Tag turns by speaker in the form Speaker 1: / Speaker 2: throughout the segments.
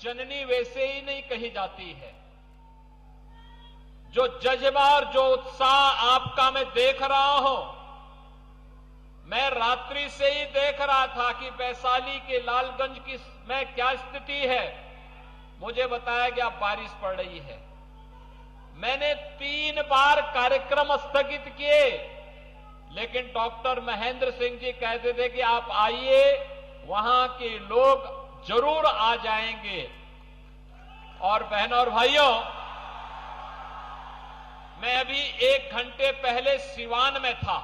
Speaker 1: जननी वैसे ही नहीं कही जाती है। जो जज्बा और जो उत्साह आपका मैं देख रहा हूं, मैं रात्रि से ही देख रहा था कि वैशाली के लालगंज की में क्या स्थिति है। मुझे बताया गया बारिश पड़ रही है। मैंने 3 बार कार्यक्रम स्थगित किए, लेकिन डॉक्टर महेंद्र सिंह जी कहते थे कि आप आइए, वहां के लोग जरूर आ जाएंगे। और बहनों और भाइयों, मैं अभी 1 घंटे पहले सिवान में था।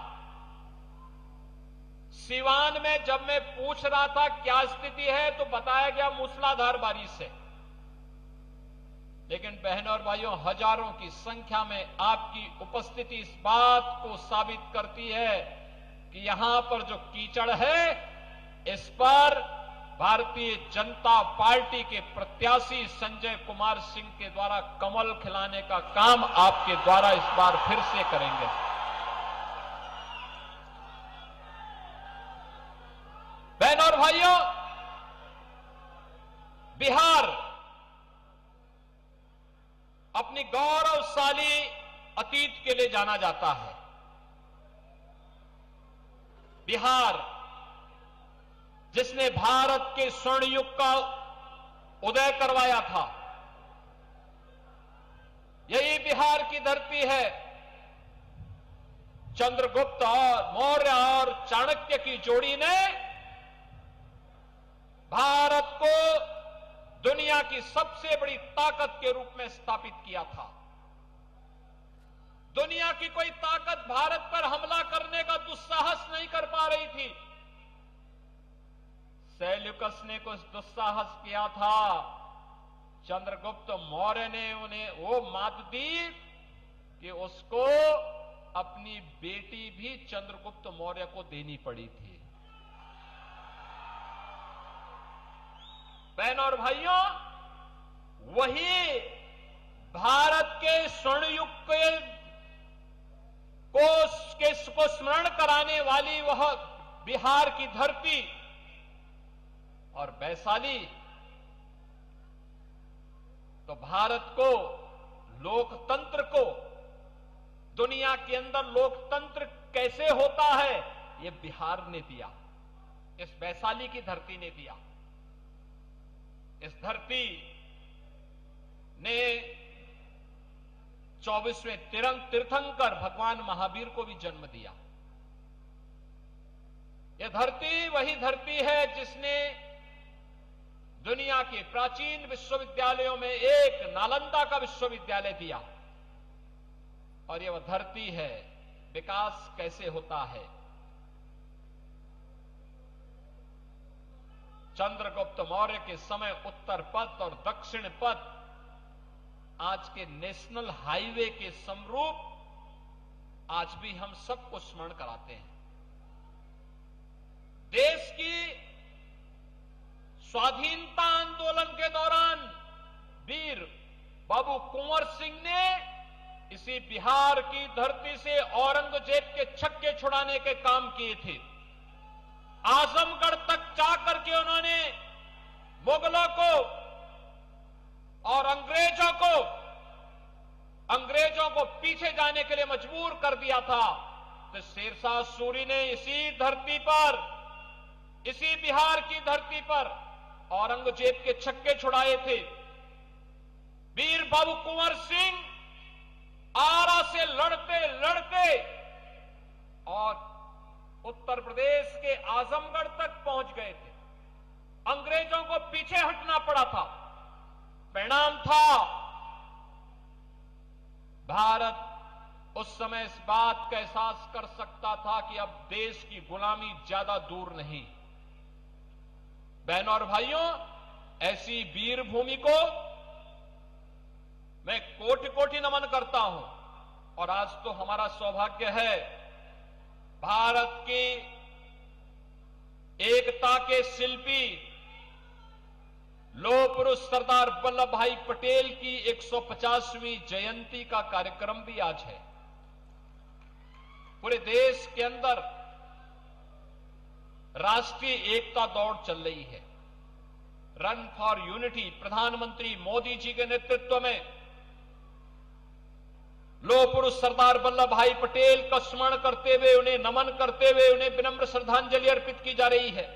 Speaker 1: सिवान में जब मैं पूछ रहा था क्या स्थिति है, तो बताया गया मूसलाधार बारिश है। लेकिन बहनों और भाइयों, हजारों की संख्या में आपकी उपस्थिति इस बात को साबित करती है कि यहां पर जो कीचड़ है, इस पर भारतीय जनता पार्टी के प्रत्याशी संजय कुमार सिंह के द्वारा कमल खिलाने का काम आपके द्वारा इस बार फिर से करेंगे। बहनों और भाइयों, बिहार अपनी गौरवशाली अतीत के लिए जाना जाता है। बिहार जिसने भारत के स्वर्ण युग का उदय करवाया था, यही बिहार की धरती है। चंद्रगुप्त और मौर्य और चाणक्य की जोड़ी ने भारत को दुनिया की सबसे बड़ी ताकत के रूप में स्थापित किया था। दुनिया की कोई ताकत भारत पर हमला करने का दुस्साहस नहीं कर पा रही थी। सेल्यूकस ने कुछ दुस्साहस किया था, चंद्रगुप्त मौर्य ने उन्हें वो मात दी कि उसको अपनी बेटी भी चंद्रगुप्त मौर्य को देनी पड़ी थी। बहनों और भाइयों, वही भारत के स्वर्ण युग को स्मरण कराने वाली वह बिहार की धरती और वैशाली, तो भारत को, लोकतंत्र को, दुनिया के अंदर लोकतंत्र कैसे होता है, ये बिहार ने दिया, इस वैशाली की धरती ने दिया। इस धरती ने 24वें तीर्थंकर भगवान महावीर को भी जन्म दिया। यह धरती वही धरती है जिसने दुनिया के प्राचीन विश्वविद्यालयों में एक नालंदा का विश्वविद्यालय दिया। और यह वह धरती है विकास कैसे होता है। चंद्रगुप्त मौर्य के समय उत्तर पथ और दक्षिण पथ आज के नेशनल हाईवे के समरूप आज भी हम सबको स्मरण कराते हैं। देश की स्वाधीनता आंदोलन के दौरान वीर बाबू कुंवर सिंह ने इसी बिहार की धरती से औरंगजेब के छक्के छुड़ाने के काम किए थे। आजमगढ़ तक जाकर के उन्होंने मुगलों को और अंग्रेजों को पीछे जाने के लिए मजबूर कर दिया था। तो शेरशाह सूरी ने इसी धरती पर, इसी बिहार की धरती पर औरंगजेब के छक्के छुड़ाए थे। वीर बाबू कुंवर सिंह आरा से लड़ते लड़ते और उत्तर प्रदेश के आजमगढ़ तक पहुंच गए थे। अंग्रेजों को पीछे हटना पड़ा था। परिणाम था भारत उस समय इस बात का एहसास कर सकता था कि अब देश की गुलामी ज्यादा दूर नहीं। बहनों और भाइयों, ऐसी वीर भूमि को मैं कोटि कोटि नमन करता हूं। और आज तो हमारा सौभाग्य है, भारत की एकता के शिल्पी लौह पुरुष सरदार वल्लभ भाई पटेल की 150वीं जयंती का कार्यक्रम भी आज है। पूरे देश के अंदर राष्ट्रीय एकता दौड़ चल रही है। रन फॉर यूनिटी प्रधानमंत्री मोदी जी के नेतृत्व में लौह पुरुष सरदार वल्लभ भाई पटेल का स्मरण करते हुए, उन्हें नमन करते हुए, उन्हें विनम्र श्रद्धांजलि अर्पित की जा रही है।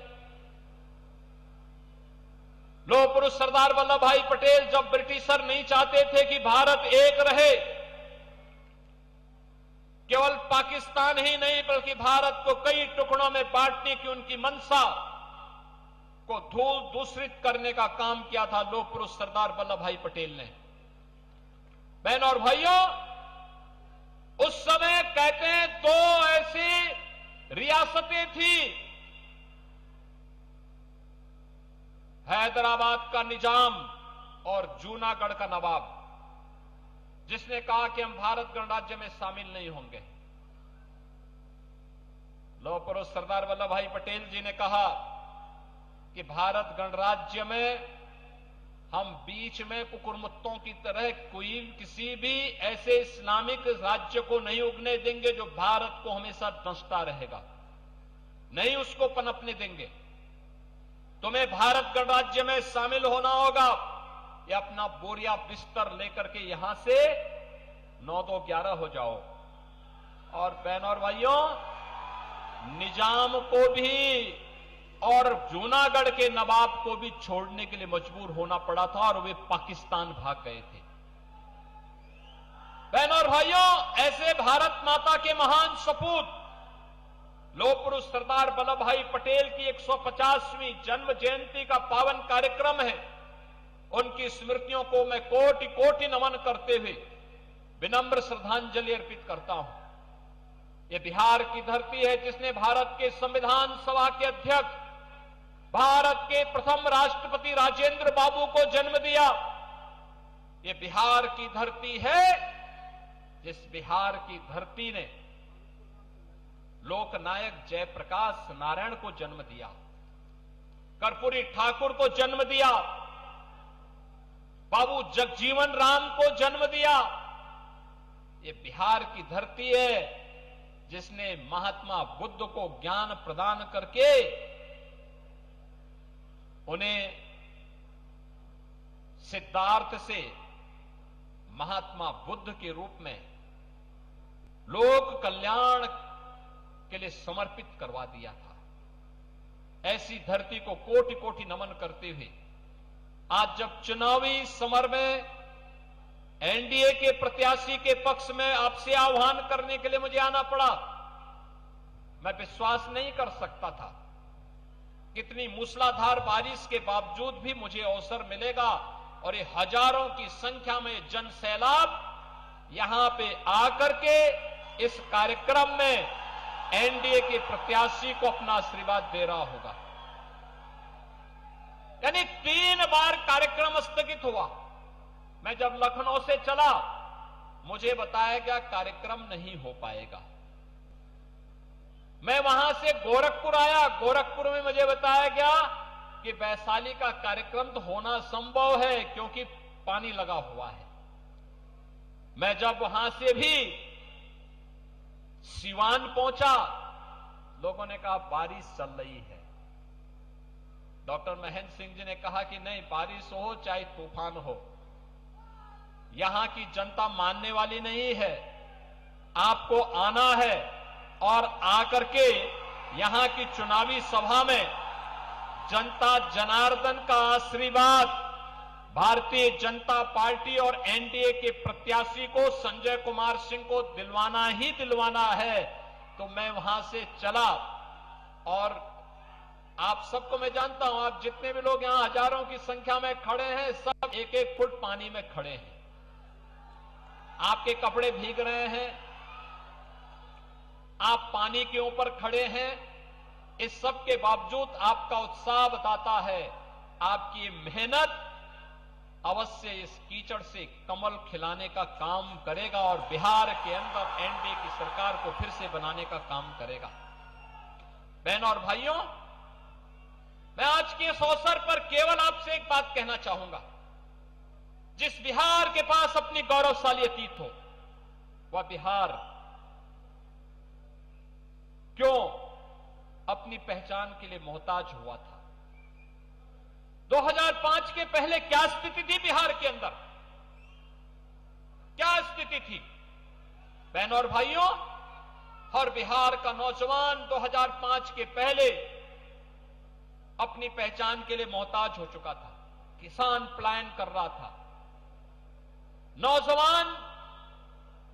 Speaker 1: लौह पुरुष सरदार वल्लभ भाई पटेल जब ब्रिटिशर नहीं चाहते थे कि भारत एक रहे, केवल पाकिस्तान ही नहीं बल्कि भारत को कई टुकड़ों में बांटने की उनकी मंशा को धूल दूषित करने का काम किया था लौह पुरुष सरदार वल्लभ भाई पटेल ने। बहन और भाइयों, उस समय कहते हैं दो ऐसी रियासतें थी, हैदराबाद का निजाम और जूनागढ़ का नवाब, जिसने कहा कि हम भारत गणराज्य में शामिल नहीं होंगे। लौह पुरुष सरदार वल्लभ भाई पटेल जी ने कहा कि भारत गणराज्य में हम बीच में कुकुरमुत्तों की तरह कोई किसी भी ऐसे इस्लामिक राज्य को नहीं उगने देंगे जो भारत को हमेशा डसता रहेगा, नहीं उसको पनपने देंगे। तुम्हें भारत गणराज्य में शामिल होना होगा, या अपना बोरिया बिस्तर लेकर के यहां से 9-2-11 हो जाओ। और बहन और भाइयों, निजाम को भी और जूनागढ़ के नवाब को भी छोड़ने के लिए मजबूर होना पड़ा था और वे पाकिस्तान भाग गए थे। बहन और भाइयों, ऐसे भारत माता के महान सपूत लौह पुरुष सरदार वल्लभ भाई पटेल की 150वीं जन्म जयंती का पावन कार्यक्रम है। उनकी स्मृतियों को मैं कोटि कोटि नमन करते हुए विनम्र श्रद्धांजलि अर्पित करता हूं। यह बिहार की धरती है जिसने भारत के संविधान सभा के अध्यक्ष, भारत के प्रथम राष्ट्रपति राजेंद्र बाबू को जन्म दिया। यह बिहार की धरती है जिस बिहार की धरती ने लोकनायक जयप्रकाश नारायण को जन्म दिया, कर्पूरी ठाकुर को जन्म दिया, बाबू जगजीवन राम को जन्म दिया। यह बिहार की धरती है जिसने महात्मा बुद्ध को ज्ञान प्रदान करके उन्हें सिद्धार्थ से महात्मा बुद्ध के रूप में लोक कल्याण के लिए समर्पित करवा दिया था। ऐसी धरती को कोटि कोटि नमन करते हुए आज जब चुनावी समर में एनडीए के प्रत्याशी के पक्ष में आपसे आह्वान करने के लिए मुझे आना पड़ा, मैं विश्वास नहीं कर सकता था कितनी मूसलाधार बारिश के बावजूद भी मुझे अवसर मिलेगा और ये हजारों की संख्या में जन सैलाब यहां पे आकर के इस कार्यक्रम में एनडीए के प्रत्याशी को अपना आशीर्वाद दे रहा होगा। यानी 3 बार कार्यक्रम स्थगित हुआ। मैं जब लखनऊ से चला, मुझे बताया गया कार्यक्रम नहीं हो पाएगा। मैं वहां से गोरखपुर आया, गोरखपुर में मुझे बताया गया कि वैशाली का कार्यक्रम तो होना संभव है क्योंकि पानी लगा हुआ है। मैं जब वहां से भी सिवान पहुंचा, लोगों ने कहा बारिश चल रही है। डॉक्टर महेंद्र सिंह जी ने कहा कि नहीं, बारिश हो चाहे तूफान हो, यहां की जनता मानने वाली नहीं है, आपको आना है और आकर के यहां की चुनावी सभा में जनता जनार्दन का आशीर्वाद भारतीय जनता पार्टी और एनडीए के प्रत्याशी को संजय कुमार सिंह को दिलवाना ही दिलवाना है। तो मैं वहां से चला और आप सबको मैं जानता हूं, आप जितने भी लोग यहां हजारों की संख्या में खड़े हैं, सब 1-1 फुट पानी में खड़े हैं। आपके कपड़े भीग रहे हैं, आप पानी के ऊपर खड़े हैं। इस सब के बावजूद आपका उत्साह बताता है आपकी ये मेहनत अवश्य इस कीचड़ से कमल खिलाने का काम करेगा और बिहार के अंदर एनडीए की सरकार को फिर से बनाने का काम करेगा। बहनों और भाइयों, मैं आज के इस अवसर पर केवल आपसे एक बात कहना चाहूंगा। जिस बिहार के पास अपनी गौरवशाली अतीत हो, वह बिहार क्यों अपनी पहचान के लिए मोहताज हुआ था? 2005 के पहले क्या स्थिति थी बिहार के अंदर? क्या स्थिति थी बहनों और भाइयों? हर बिहार का नौजवान 2005 के पहले अपनी पहचान के लिए मोहताज हो चुका था। किसान पलायन कर रहा था, नौजवान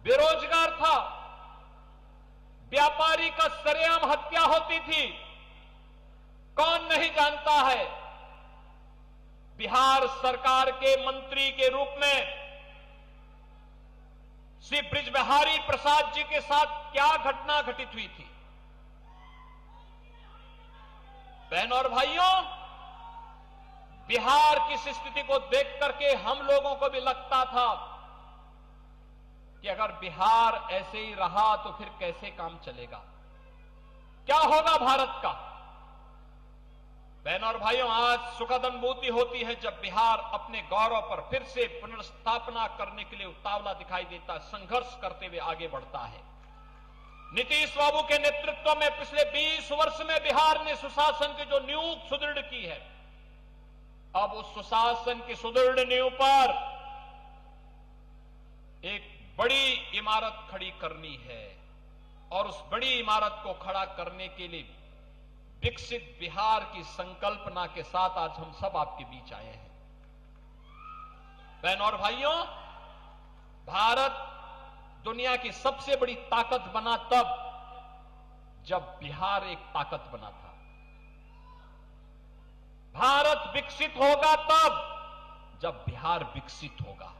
Speaker 1: बेरोजगार था, व्यापारी का सरेआम हत्या होती थी। कौन नहीं जानता है बिहार सरकार के मंत्री के रूप में श्री बृजबिहारी प्रसाद जी के साथ क्या घटना घटित हुई थी? बहनों और भाइयों, बिहार की इस स्थिति को देख करके हम लोगों को भी लगता था कि अगर बिहार ऐसे ही रहा तो फिर कैसे काम चलेगा, क्या होगा भारत का? बहनों और भाइयों, आज सुखद अनुभूति होती है जब बिहार अपने गौरव पर फिर से पुनर्स्थापना करने के लिए उतावला दिखाई देता है, संघर्ष करते हुए आगे बढ़ता है। नीतीश बाबू के नेतृत्व में पिछले 20 वर्ष में बिहार ने सुशासन की जो नींव सुदृढ़ की है, अब उस सुशासन की सुदृढ़ नींव पर एक बड़ी इमारत खड़ी करनी है और उस बड़ी इमारत को खड़ा करने के लिए विकसित बिहार की संकल्पना के साथ आज हम सब आपके बीच आए हैं। बहनों और भाइयों, भारत दुनिया की सबसे बड़ी ताकत बना तब जब बिहार एक ताकत बना था। भारत विकसित होगा तब जब बिहार विकसित होगा।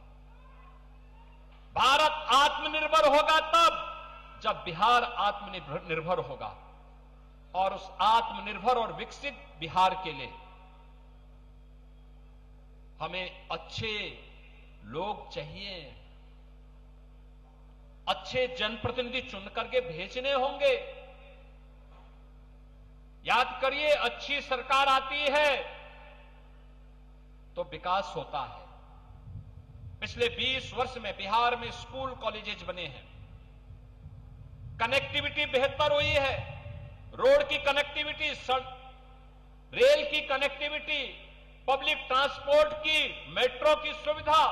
Speaker 1: भारत आत्मनिर्भर होगा तब जब बिहार आत्मनिर्भर होगा। और उस आत्मनिर्भर और विकसित बिहार के लिए हमें अच्छे लोग चाहिए, अच्छे जनप्रतिनिधि चुन करके भेजने होंगे। याद करिए, अच्छी सरकार आती है तो विकास होता है। पिछले 20 वर्ष में बिहार में स्कूल कॉलेजेस बने हैं, कनेक्टिविटी बेहतर हुई है, रोड की कनेक्टिविटी, रेल की कनेक्टिविटी, पब्लिक ट्रांसपोर्ट की, मेट्रो की सुविधा,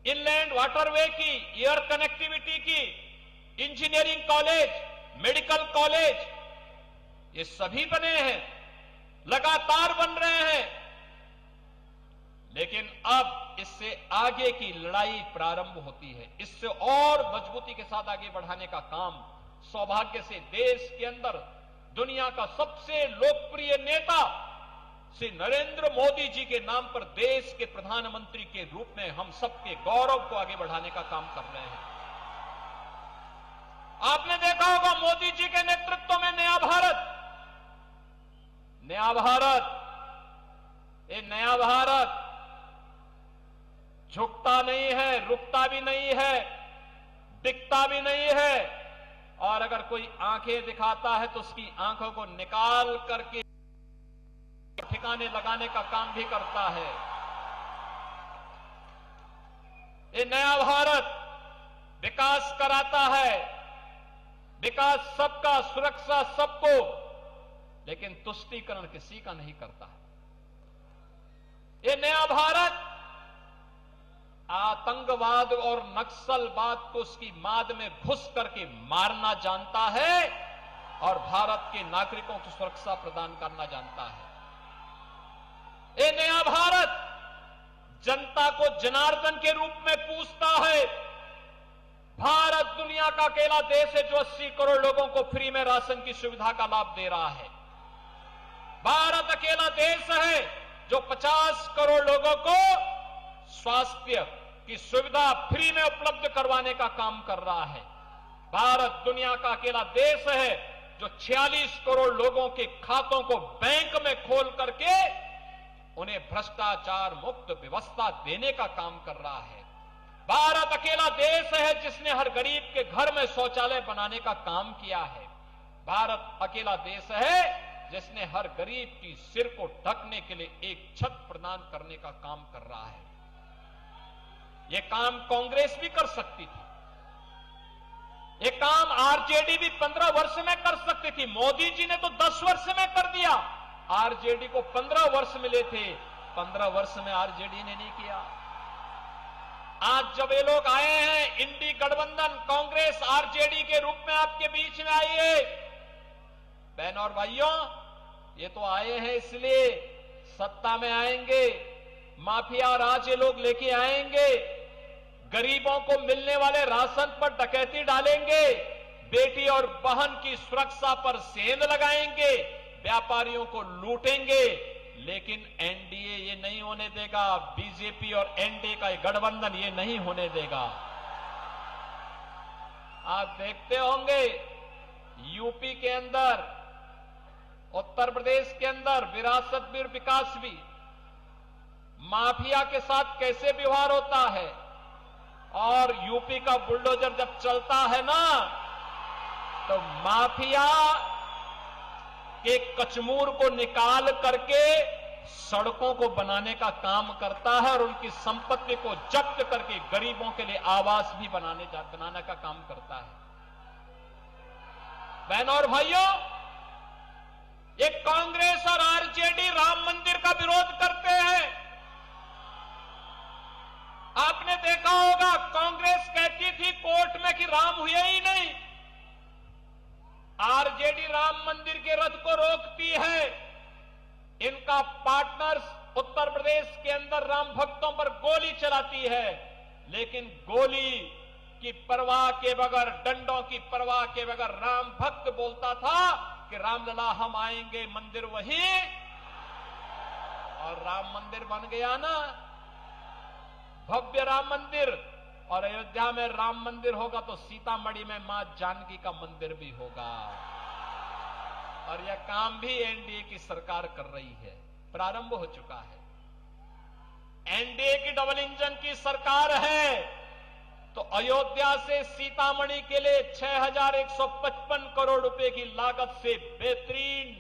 Speaker 1: इनलैंड वाटरवे की, एयर कनेक्टिविटी की, इंजीनियरिंग कॉलेज, मेडिकल कॉलेज, ये सभी बने हैं, लगातार बन रहे हैं। लेकिन अब इससे आगे की लड़ाई प्रारंभ होती है। इससे और मजबूती के साथ आगे बढ़ाने का काम सौभाग्य से देश के अंदर दुनिया का सबसे लोकप्रिय नेता श्री नरेंद्र मोदी जी के नाम पर देश के प्रधानमंत्री के रूप में हम सबके गौरव को आगे बढ़ाने का काम कर रहे हैं। आपने देखा होगा मोदी जी के नेतृत्व में नया भारत, ये नया भारत झुकता नहीं है, रुकता भी नहीं है, दिखता भी नहीं है, और अगर कोई आंखें दिखाता है तो उसकी आंखों को निकाल करके ठिकाने लगाने का काम भी करता है। ये नया भारत विकास कराता है, विकास सबका, सुरक्षा सबको, लेकिन तुष्टीकरण किसी का नहीं करता। ये नया भारत आतंकवाद और नक्सलवाद को उसकी माद में घुस करके मारना जानता है और भारत के नागरिकों को सुरक्षा प्रदान करना जानता है। ये नया भारत जनता को जनार्दन के रूप में पूछता है। भारत दुनिया का अकेला देश है जो 80 करोड़ लोगों को फ्री में राशन की सुविधा का लाभ दे रहा है। भारत अकेला देश है जो 50 करोड़ लोगों को स्वास्थ्य की सुविधा फ्री में उपलब्ध करवाने का काम कर रहा है। भारत दुनिया का अकेला देश है जो 46 करोड़ लोगों के खातों को बैंक में खोल करके उन्हें भ्रष्टाचार मुक्त व्यवस्था देने का काम कर रहा है। भारत अकेला देश है जिसने हर गरीब के घर में शौचालय बनाने का काम किया है। भारत अकेला देश है जिसने हर गरीब की सिर को ढकने के लिए एक छत प्रदान करने का काम कर रहा है। यह काम कांग्रेस भी कर सकती थी, यह काम आरजेडी भी 15 वर्ष में कर सकती थी। मोदी जी ने तो 10 वर्ष में कर दिया। आरजेडी को 15 वर्ष मिले थे, 15 वर्ष में आरजेडी ने नहीं किया। आज जब ये लोग आए हैं, इंडी गठबंधन कांग्रेस आरजेडी के रूप में आपके बीच में आई है, बहनों और भाइयों, ये तो आए हैं इसलिए सत्ता में आएंगे, माफिया राज ये लोग लेके आएंगे, गरीबों को मिलने वाले राशन पर डकैती डालेंगे, बेटी और बहन की सुरक्षा पर सेंध लगाएंगे, व्यापारियों को लूटेंगे। लेकिन एनडीए ये नहीं होने देगा, बीजेपी और एनडीए का गठबंधन ये नहीं होने देगा। आप देखते होंगे यूपी के अंदर, उत्तर प्रदेश के अंदर विरासत भी और विकास भी, माफिया के साथ कैसे व्यवहार होता है। और यूपी का बुलडोजर जब चलता है ना, तो माफिया के कचमूर को निकाल करके सड़कों को बनाने का काम करता है और उनकी संपत्ति को जब्त करके गरीबों के लिए आवास भी बनाने का काम करता है। बहनों और भाइयों, ये कांग्रेस और आरजेडी राम मंदिर का विरोध करते हैं। आपने देखा होगा कांग्रेस कहती थी कोर्ट में कि राम हुए ही नहीं, आरजेडी राम मंदिर के रथ को रोकती है। इनका पार्टनर्स उत्तर प्रदेश के अंदर राम भक्तों पर गोली चलाती है, लेकिन गोली की परवाह के बगैर, डंडों की परवाह के बगैर राम भक्त बोलता था कि रामलला हम आएंगे, मंदिर वही, और राम मंदिर बन गया ना, भव्य राम मंदिर। और अयोध्या में राम मंदिर होगा तो सीतामढ़ी में मां जानकी का मंदिर भी होगा। और यह काम भी एनडीए की सरकार कर रही है, प्रारंभ हो चुका है। एनडीए की डबल इंजन की सरकार है, तो अयोध्या से सीतामढ़ी के लिए 6,155 करोड़ रुपए की लागत से बेहतरीन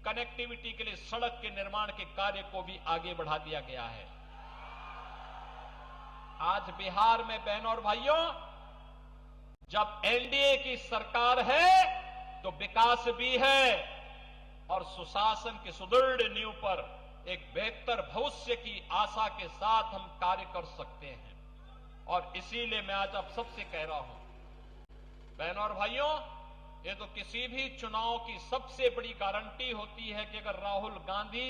Speaker 1: कनेक्टिविटी के लिए सड़क के निर्माण के कार्य को भी आगे बढ़ा दिया गया है। आज बिहार में बहनों और भाइयों, जब एनडीए की सरकार है तो विकास भी है और सुशासन की सुदृढ़ नींव पर एक बेहतर भविष्य की आशा के साथ हम कार्य कर सकते हैं। और इसीलिए मैं आज आप सबसे कह रहा हूं, बहनों और भाइयों, ये तो किसी भी चुनाव की सबसे बड़ी गारंटी होती है कि अगर राहुल गांधी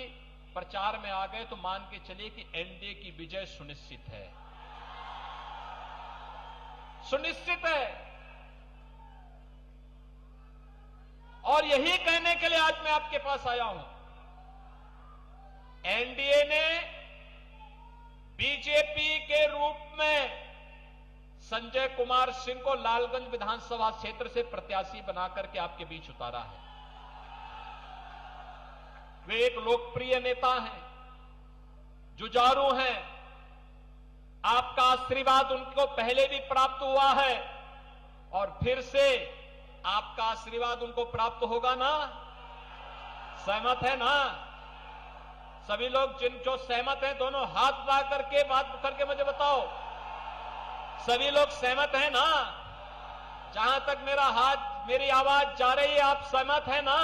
Speaker 1: प्रचार में आ गए तो मान के चलिए कि एनडीए की विजय सुनिश्चित है, सुनिश्चित है। और यही कहने के लिए आज मैं आपके पास आया हूं। एनडीए ने बीजेपी के रूप में संजय कुमार सिंह को लालगंज विधानसभा क्षेत्र से प्रत्याशी बनाकर के आपके बीच उतारा है। वे एक लोकप्रिय नेता हैं, जुझारू हैं, आपका आशीर्वाद उनको पहले भी प्राप्त हुआ है और फिर से आपका आशीर्वाद उनको प्राप्त होगा ना? सहमत है ना? सभी लोग जो सहमत हैं दोनों हाथ बढ़ा करके बात करके मुझे बताओ। सभी लोग सहमत हैं ना? जहां तक मेरी आवाज जा रही है, आप सहमत हैं ना?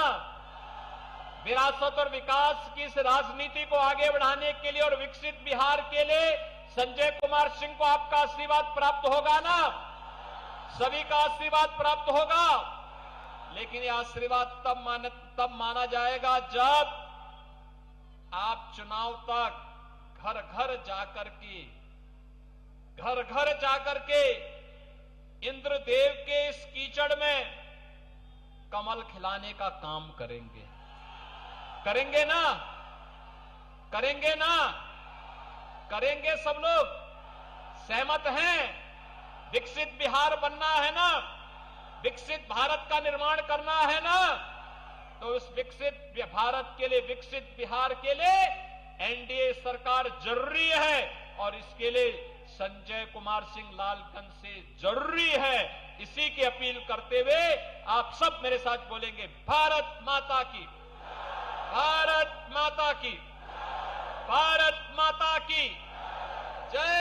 Speaker 1: विरासत और विकास की इस राजनीति को आगे बढ़ाने के लिए और विकसित बिहार के लिए संजय कुमार सिंह को आपका आशीर्वाद प्राप्त होगा ना? सभी का आशीर्वाद प्राप्त होगा। लेकिन यह आशीर्वाद तब माना जाएगा जब आप चुनाव तक घर घर जाकर के इंद्रदेव के इस कीचड़ में कमल खिलाने का काम करेंगे। करेंगे ना? करेंगे ना? करेंगे सब लोग? सहमत हैं? विकसित बिहार बनना है ना? विकसित भारत का निर्माण करना है ना? तो उस विकसित भारत के लिए, विकसित बिहार के लिए एनडीए सरकार जरूरी है और इसके लिए संजय कुमार सिंह लालगंज से जरूरी है। इसी की अपील करते हुए आप सब मेरे साथ बोलेंगे, भारत माता की, भारत माता की, भारत माता की जय।